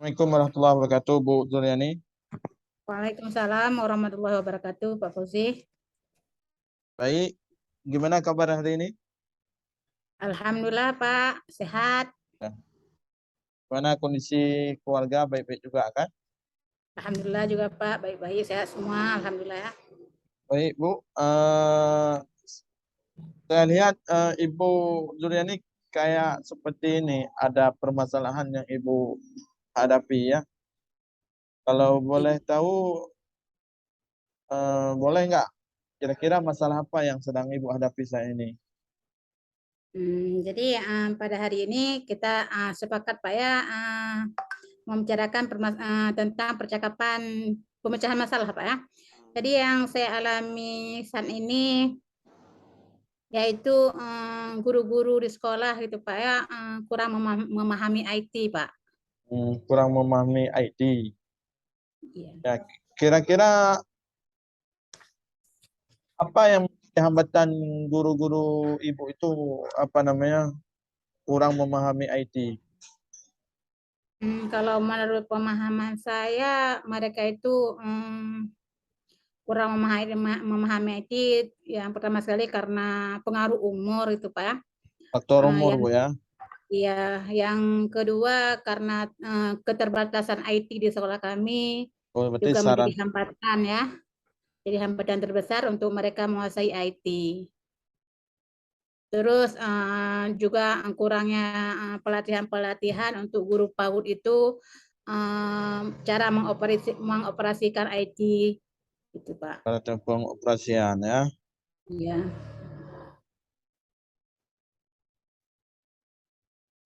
Assalamualaikum warahmatullahi wabarakatuh, Bu Zuliani. Waalaikumsalam warahmatullahi wabarakatuh, Pak Fauzi. Baik, gimana kabar hari ini? Alhamdulillah, Pak, sehat. Ya. Gimana kondisi keluarga, baik-baik juga kan? Alhamdulillah juga, Pak, baik-baik, sehat semua. Alhamdulillah. Baik, Bu. Saya lihat Ibu Zuliani kayak seperti ini, ada permasalahan yang Ibu hadapi ya. Kalau boleh tahu, boleh nggak? Kira-kira masalah apa yang sedang Ibu hadapi saat ini? Jadi pada hari ini kita sepakat, Pak, ya, membicarakan tentang percakapan pemecahan masalah, Pak, ya. Jadi yang saya alami saat ini yaitu guru-guru di sekolah gitu, Pak, ya, kurang memahami IT, Pak. Kurang memahami IT. Iya. Ya, kira-kira apa yang menjadi hambatan guru-guru Ibu itu apa namanya kurang memahami IT? Kalau menurut pemahaman saya, mereka itu kurang memahami IT. Yang pertama sekali karena pengaruh umur itu, Pak, ya. Faktor umur, Yang Bu ya. ya, yang kedua karena keterbatasan IT di sekolah kami Oh, berarti juga saran. menjadi hambatan, ya. Jadi hambatan terbesar untuk mereka menguasai IT. Terus juga kurangnya pelatihan-pelatihan untuk guru PAUD itu, cara mengoperasikan IT itu, Pak. Pada pengoperasian ya. Iya.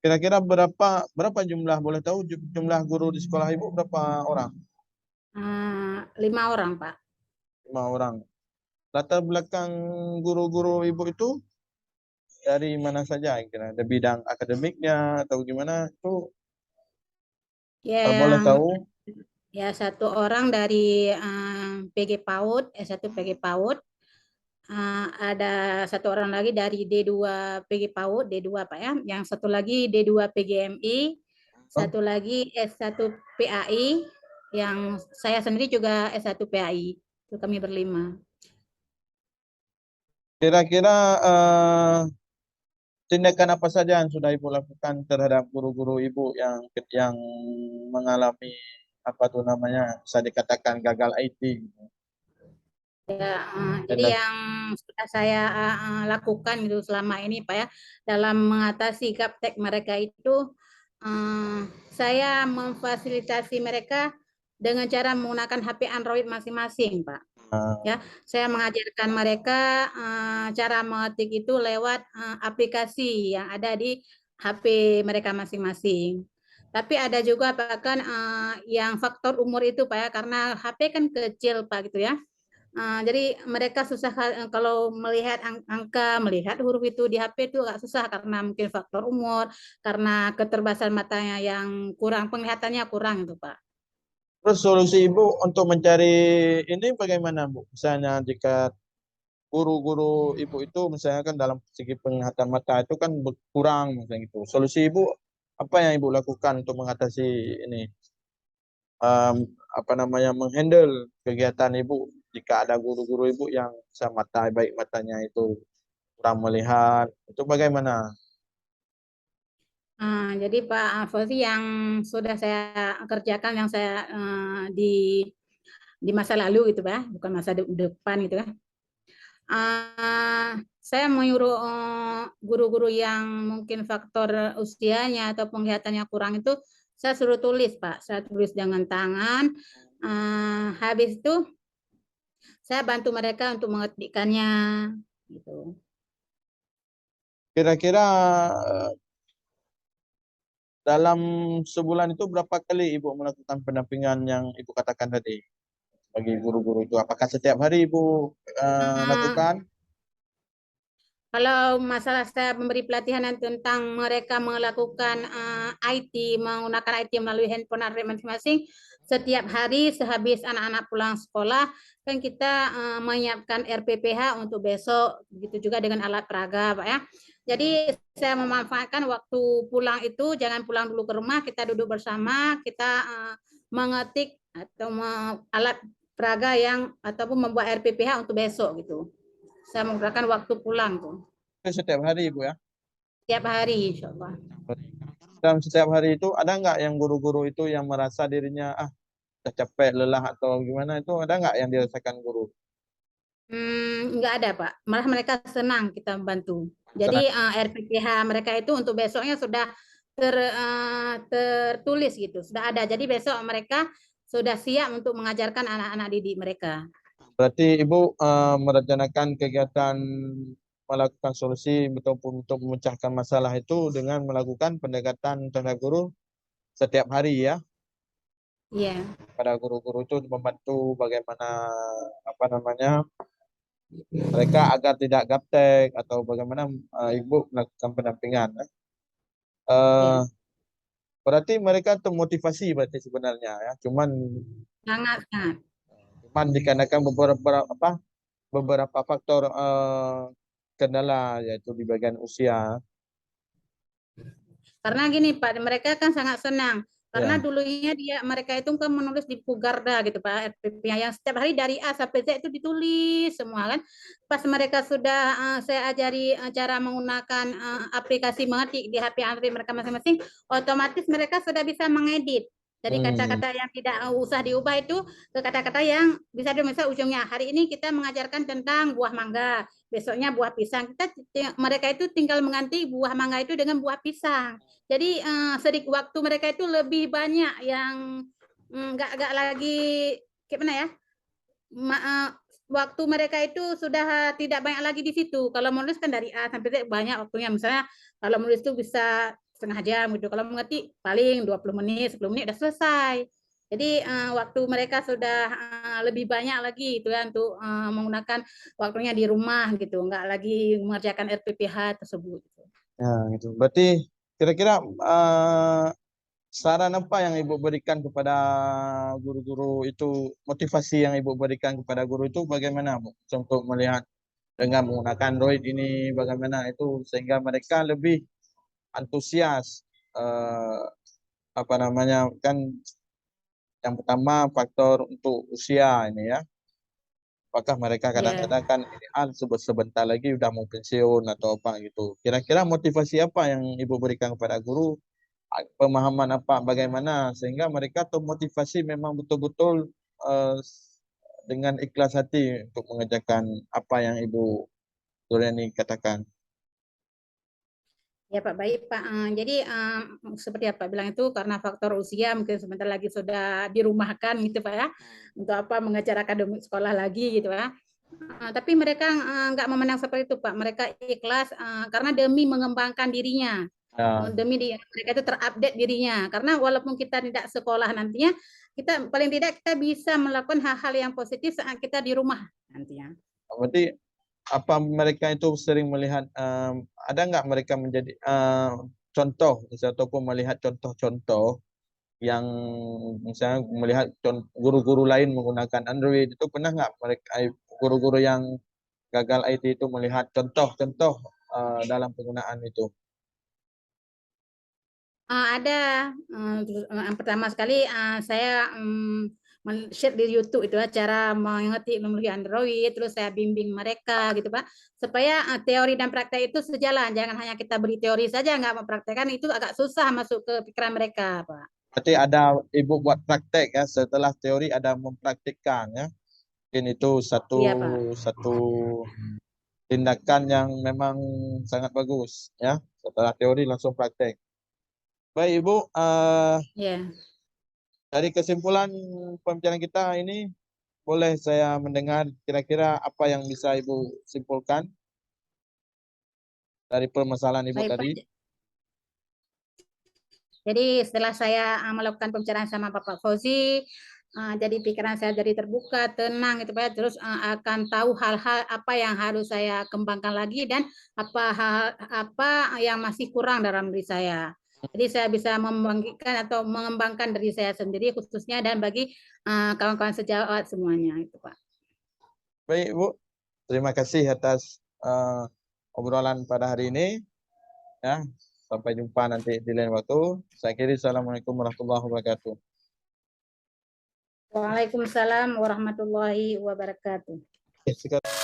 Kira-kira berapa jumlah, boleh tahu jumlah guru di sekolah Ibu berapa orang? 5 orang, Pak. 5 orang. Latar belakang guru-guru Ibu itu dari mana saja kira? Ada bidang akademiknya atau gimana itu? Ya, Kalau boleh yang tahu. ya satu orang dari PG PAUD, S1 PG PAUD. Ada satu orang lagi dari D2 PG PAUD, D2, Pak, ya. Yang satu lagi D2 PGMI, Oh, satu lagi S1 PAI, yang saya sendiri juga S1 PAI. Itu kami berlima. kira-kira tindakan apa saja yang sudah Ibu lakukan terhadap guru-guru Ibu yang mengalami apa tuh namanya bisa dikatakan gagal IT gitu. Ya, jadi Tindak yang sudah saya lakukan itu selama ini, Pak, ya, dalam mengatasi gaptek mereka itu, saya memfasilitasi mereka dengan cara menggunakan HP Android masing-masing, Pak. Ya, saya mengajarkan mereka cara mengetik itu lewat aplikasi yang ada di HP mereka masing-masing. Tapi ada juga bahkan yang faktor umur itu, Pak, ya, karena HP kan kecil, Pak, gitu ya. Jadi mereka susah kalau melihat angka, melihat huruf itu di HP itu agak susah karena mungkin faktor umur, karena keterbatasan matanya yang kurang, penglihatannya kurang itu, Pak. Terus solusi Ibu untuk mencari ini bagaimana Bu? Misalnya jika guru-guru Ibu itu misalnya kan dalam segi penglihatan mata itu kan berkurang misalnya gitu. Solusi Ibu apa yang Ibu lakukan untuk mengatasi ini? em, apa namanya menghandle kegiatan Ibu jika ada guru-guru Ibu yang mata baik matanya itu kurang melihat itu bagaimana? Jadi Pak Fauzi, yang sudah saya kerjakan, yang saya di masa lalu gitu, Pak, bukan masa depan gitu ya. Saya menyuruh guru-guru yang mungkin faktor usianya atau penglihatannya kurang itu, saya suruh tulis, Pak. Saya tulis dengan tangan. Habis itu saya bantu mereka untuk mengetikkannya gitu. Kira-kira dalam sebulan itu berapa kali Ibu melakukan pendampingan yang Ibu katakan tadi bagi guru-guru itu? Apakah setiap hari Ibu Uh, lakukan? Kalau masalah saya memberi pelatihan tentang mereka melakukan IT, menggunakan IT melalui handphone masing-masing, setiap hari sehabis anak-anak pulang sekolah, kan kita menyiapkan RPPH untuk besok, begitu juga dengan alat peraga, Pak, ya. Jadi saya memanfaatkan waktu pulang itu, jangan pulang dulu ke rumah, kita duduk bersama, kita mengetik atau alat peraga yang ataupun membuat RPPH untuk besok gitu. Saya menggunakan waktu pulang tuh. Itu setiap hari Ibu ya? Tiap hari insya Allah. Dalam setiap hari itu ada nggak yang guru-guru itu yang merasa dirinya udah capek, lelah atau gimana itu ada nggak yang dirasakan guru? Nggak ada Pak, malah mereka senang kita membantu. Jadi RPPH mereka itu untuk besoknya sudah tertulis gitu, sudah ada. Jadi besok mereka sudah siap untuk mengajarkan anak-anak didik mereka. Berarti Ibu merencanakan kegiatan melakukan solusi ataupun untuk memecahkan masalah itu dengan melakukan pendekatan terhadap guru setiap hari ya. Iya, Pada guru-guru itu membantu bagaimana apa namanya mereka agar tidak gaptek atau bagaimana Ibu melakukan pendampingan. Eh, iya. berarti mereka termotivasi berarti sebenarnya ya. Sangat, sangat. Cuman dikarenakan beberapa faktor kendala yaitu di bagian usia. Karena gini Pak, mereka kan sangat senang. Karena Ya. dulunya mereka itu kan menulis di buku Garda gitu Pak, RPP yang setiap hari dari A sampai Z itu ditulis semua kan. Pas mereka sudah saya ajari cara menggunakan aplikasi mengetik di HP Android mereka masing-masing, otomatis mereka sudah bisa mengedit. Jadi Hmm. kata-kata yang tidak usah diubah itu ke kata-kata yang bisa misal ujungnya. Hari ini kita mengajarkan tentang buah mangga, besoknya buah pisang. Mereka itu tinggal mengganti buah mangga itu dengan buah pisang. Jadi sedikit waktu mereka itu lebih banyak yang nggak lagi gimana ya, waktu mereka itu sudah tidak banyak lagi di situ. Kalau menulis kan dari A sampai Z banyak waktunya. Misalnya kalau menulis itu bisa setengah jam gitu. Kalau mengetik paling 20 menit, 10 menit udah selesai. Jadi waktu mereka sudah lebih banyak lagi itu ya untuk menggunakan waktunya di rumah gitu, nggak lagi mengerjakan RPPH tersebut. Ya, gitu. Berarti kira-kira saran apa yang Ibu berikan kepada guru-guru itu, motivasi yang Ibu berikan kepada guru itu bagaimana, Bu? Untuk melihat dengan menggunakan Android ini bagaimana itu sehingga mereka lebih antusias apa namanya kan yang pertama faktor untuk usia ini ya. Apakah mereka Ya. kadang-kadang kan ini sebentar lagi udah mau pensiun atau apa gitu. Kira-kira motivasi apa yang Ibu berikan kepada guru, pemahaman apa bagaimana sehingga mereka termotivasi memang betul-betul eh, dengan ikhlas hati untuk mengerjakan apa yang Ibu Duriani katakan. Ya Pak, baik Pak. Jadi seperti apa bilang itu karena faktor usia mungkin sebentar lagi sudah dirumahkan gitu Pak ya. Untuk apa mengejar akademik sekolah lagi gitu ya. Tapi mereka nggak memandang seperti itu Pak. Mereka ikhlas karena demi mengembangkan dirinya. Ya, Demi mereka itu terupdate dirinya. Karena walaupun kita tidak sekolah nantinya, kita paling tidak kita bisa melakukan hal-hal yang positif saat kita di rumah nantinya. berarti apa mereka itu sering melihat ada nggak mereka menjadi contoh ataupun melihat contoh-contoh yang misalnya melihat guru-guru lain menggunakan Android itu pernah nggak mereka guru-guru yang gagal IT itu melihat contoh-contoh dalam penggunaan itu? Ada. Yang pertama sekali saya share di YouTube itu ya, cara mengerti melalui Android, terus saya bimbing mereka gitu Pak, supaya teori dan praktek itu sejalan, jangan hanya kita beri teori saja nggak mempraktekkan itu agak susah masuk ke pikiran mereka Pak. Berarti ada Ibu buat praktek ya setelah teori ada mempraktikkan ya. Mungkin itu satu Iya Pak. satu tindakan yang memang sangat bagus ya. Setelah teori langsung praktek. Baik Ibu, Iya. dari kesimpulan pembicaraan kita ini boleh saya mendengar kira-kira apa yang bisa Ibu simpulkan dari permasalahan Ibu Baik Pak. tadi? Jadi setelah saya melakukan pembicaraan sama Bapak Fauzi, jadi pikiran saya jadi terbuka, tenang gitu Pak. Terus akan tahu hal-hal apa yang harus saya kembangkan lagi dan apa yang masih kurang dalam diri saya. Jadi saya bisa membangkitkan atau mengembangkan diri saya sendiri khususnya dan bagi kawan-kawan sejawat semuanya itu Pak. Baik Ibu, terima kasih atas obrolan pada hari ini. Ya, sampai jumpa nanti di lain waktu. Saya akhiri. Assalamualaikum warahmatullahi wabarakatuh. Waalaikumsalam warahmatullahi wabarakatuh. Sekarang